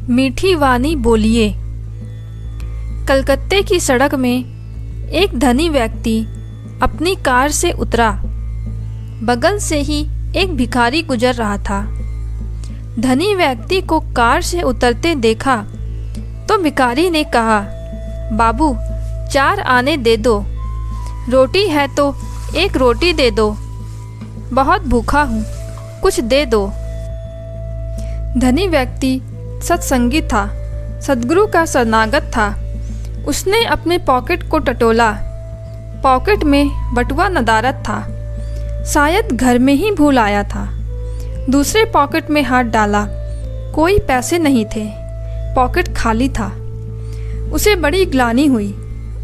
मीठी वाणी बोलिए। कलकत्ते की सड़क में एक धनी व्यक्ति अपनी कार से उतरा। बगल से ही एक भिखारी गुजर रहा था। धनी व्यक्ति को कार से उतरते देखा तो भिखारी ने कहा, बाबू 4 आने दे दो, रोटी है तो एक रोटी दे दो, बहुत भूखा हूँ, कुछ दे दो। धनी व्यक्ति सत्संगी था, सद्गुरु का शरणागत था। उसने अपने पॉकेट को टटोला। पॉकेट में बटुआ नदारद था, शायद घर में ही भूल आया था। दूसरे पॉकेट में हाथ डाला, कोई पैसे नहीं थे, पॉकेट खाली था। उसे बड़ी ग्लानि हुई।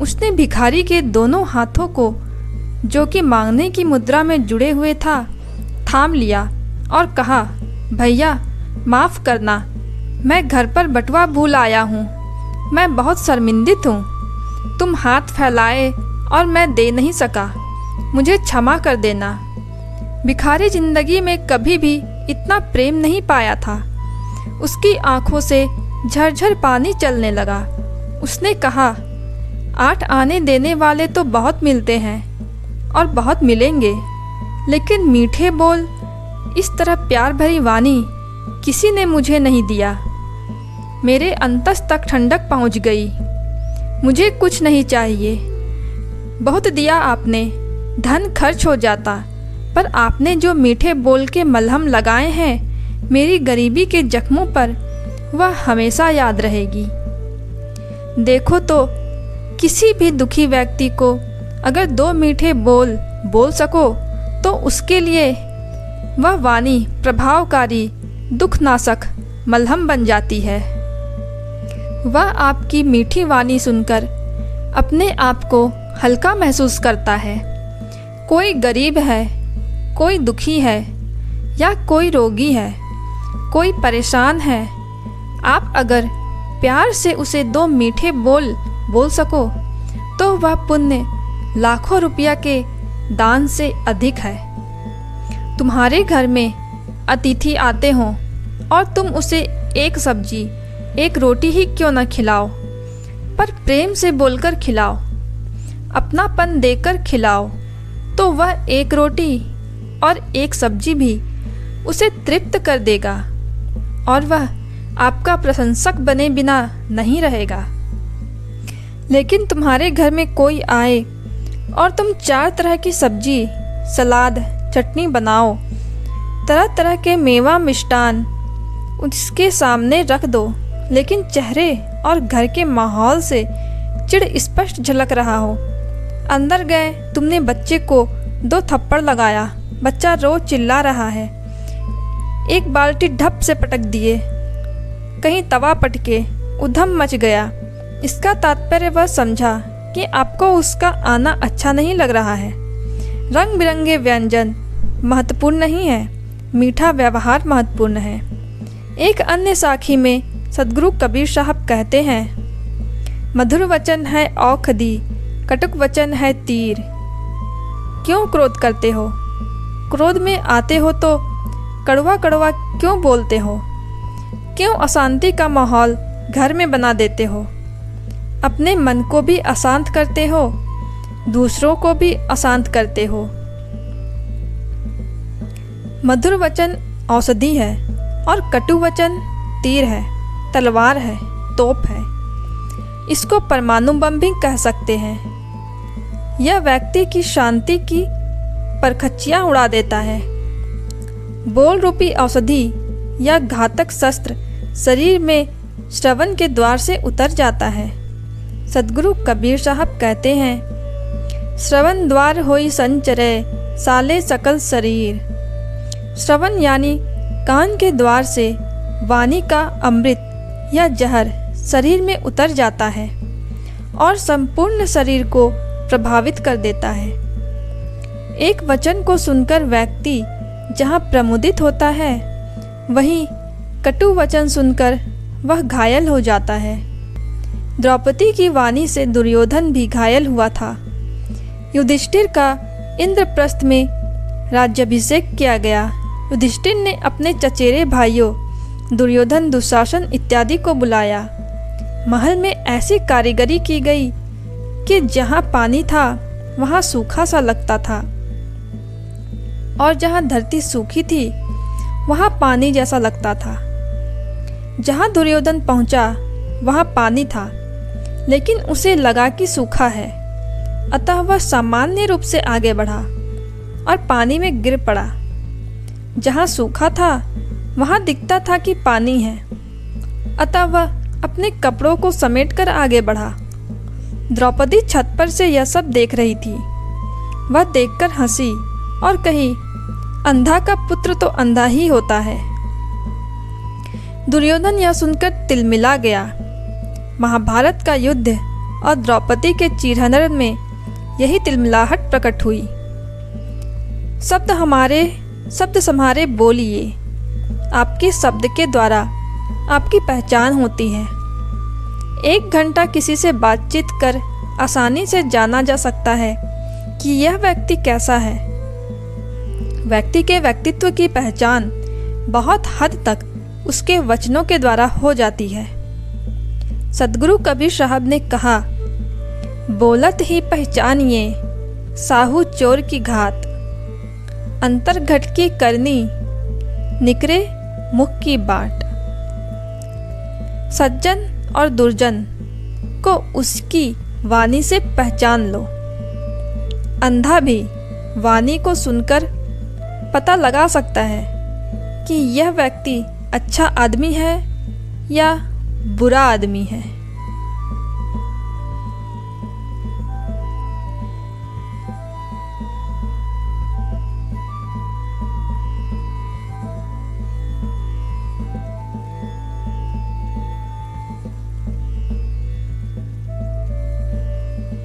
उसने भिखारी के दोनों हाथों को, जो कि मांगने की मुद्रा में जुड़े हुए था, थाम लिया और कहा, भैया माफ़ करना, मैं घर पर बटुआ भूल आया हूँ, मैं बहुत शर्मिंदित हूँ। तुम हाथ फैलाए और मैं दे नहीं सका, मुझे क्षमा कर देना। भिखारी जिंदगी में कभी भी इतना प्रेम नहीं पाया था। उसकी आंखों से झरझर पानी चलने लगा। उसने कहा, 8 आने देने वाले तो बहुत मिलते हैं और बहुत मिलेंगे, लेकिन मीठे बोल, इस तरह प्यार भरी वाणी किसी ने मुझे नहीं दिया। मेरे अंतस तक ठंडक पहुंच गई। मुझे कुछ नहीं चाहिए। बहुत दिया आपने, धन खर्च हो जाता, पर आपने जो मीठे बोल के मलहम लगाए हैं मेरी गरीबी के जख्मों पर, वह हमेशा याद रहेगी। देखो तो, किसी भी दुखी व्यक्ति को अगर 2 मीठे बोल बोल सको तो उसके लिए वह वाणी प्रभावकारी दुखनाशक मलहम बन जाती है। वह आपकी मीठी वाणी सुनकर अपने आप को हल्का महसूस करता है। कोई गरीब है, कोई दुखी है, या कोई रोगी है, कोई परेशान है, आप अगर प्यार से उसे 2 मीठे बोल बोल सको तो वह पुण्य लाखों रुपया के दान से अधिक है। तुम्हारे घर में अतिथि आते हों और तुम उसे एक सब्जी, एक रोटी ही क्यों न खिलाओ, पर प्रेम से बोलकर खिलाओ, अपनापन देकर खिलाओ, तो वह एक रोटी और एक सब्जी भी उसे तृप्त कर देगा और वह आपका प्रशंसक बने बिना नहीं रहेगा। लेकिन तुम्हारे घर में कोई आए और तुम 4 तरह की सब्जी, सलाद, चटनी बनाओ, तरह तरह के मेवा मिष्टान उसके सामने रख दो, लेकिन चेहरे और घर के माहौल से चिढ़ स्पष्ट झलक रहा हो। अंदर गए, तुमने बच्चे को 2 थप्पड़ लगाया, बच्चा रोज चिल्ला रहा है, एक बाल्टी ढप से पटक दिए, कहीं तवा पटके, उधम मच गया। इसका तात्पर्य वह समझा कि आपको उसका आना अच्छा नहीं लग रहा है। रंग बिरंगे व्यंजन महत्वपूर्ण नहीं है, मीठा व्यवहार महत्वपूर्ण है। एक अन्य साखी में सद्गुरु कबीर साहब कहते हैं, मधुर वचन है औखदी, कटुक वचन है तीर। क्यों क्रोध करते हो? क्रोध में आते हो तो कड़वा कड़वा क्यों बोलते हो? क्यों अशांति का माहौल घर में बना देते हो? अपने मन को भी अशांत करते हो, दूसरों को भी अशांत करते हो। मधुर वचन औषधि है और कटु वचन तीर है, तलवार है, तोप है। इसको परमाणु बम भी कह सकते हैं। यह व्यक्ति की शांति की परखचियाँ उड़ा देता है। बोल रूपी औषधि या घातक शस्त्र शरीर में श्रवण के द्वार से उतर जाता है। सद्गुरु कबीर साहब कहते हैं, श्रवण द्वार होई संचरे साले सकल शरीर। श्रवण यानी कान के द्वार से वाणी का अमृत या जहर शरीर में उतर जाता है और संपूर्ण शरीर को प्रभावित कर देता है। एक वचन को सुनकर व्यक्ति जहाँ प्रमुदित होता है, वहीं कटु वचन सुनकर वह घायल हो जाता है। द्रौपदी की वाणी से दुर्योधन भी घायल हुआ था। युधिष्ठिर का इंद्रप्रस्थ में राज्याभिषेक किया गया। युधिष्ठिर ने अपने चचेरे भाइयों दुर्योधन, दुशासन इत्यादि को बुलाया। महल में ऐसी कारीगरी की गई कि जहाँ पानी था वहाँ सूखा सा लगता था, और जहाँ धरती सूखी थी वहाँ पानी जैसा लगता था। जहाँ दुर्योधन पहुँचा वहाँ पानी था, लेकिन उसे लगा कि सूखा है, अतः वह सामान्य रूप से आगे बढ़ा और पानी में गिर पड़ा। जहाँ सूखा था वहाँ दिखता था कि पानी है, अतः वह अपने कपड़ों को समेटकर आगे बढ़ा। द्रौपदी छत पर से यह सब देख रही थी। वह देखकर हंसी और कही, अंधा का पुत्र तो अंधा ही होता है। दुर्योधन यह सुनकर तिलमिला गया। महाभारत का युद्ध और द्रौपदी के चीरहरण में यही तिलमिलाहट प्रकट हुई। शब्द सम्हारे बोलिए, आपके शब्द के द्वारा आपकी पहचान होती है। 1 घंटा किसी से बातचीत कर आसानी से जाना जा सकता है कि यह व्यक्ति कैसा है। व्यक्ति के व्यक्तित्व की पहचान बहुत हद तक उसके वचनों के द्वारा हो जाती है। सद्गुरु कबीर साहब ने कहा, बोलत ही पहचानिए साहू चोर की घात, अंतर घट की करनी निकरे मुख की बाट। सज्जन और दुर्जन को उसकी वाणी से पहचान लो। अंधा भी वाणी को सुनकर पता लगा सकता है कि यह व्यक्ति अच्छा आदमी है या बुरा आदमी है।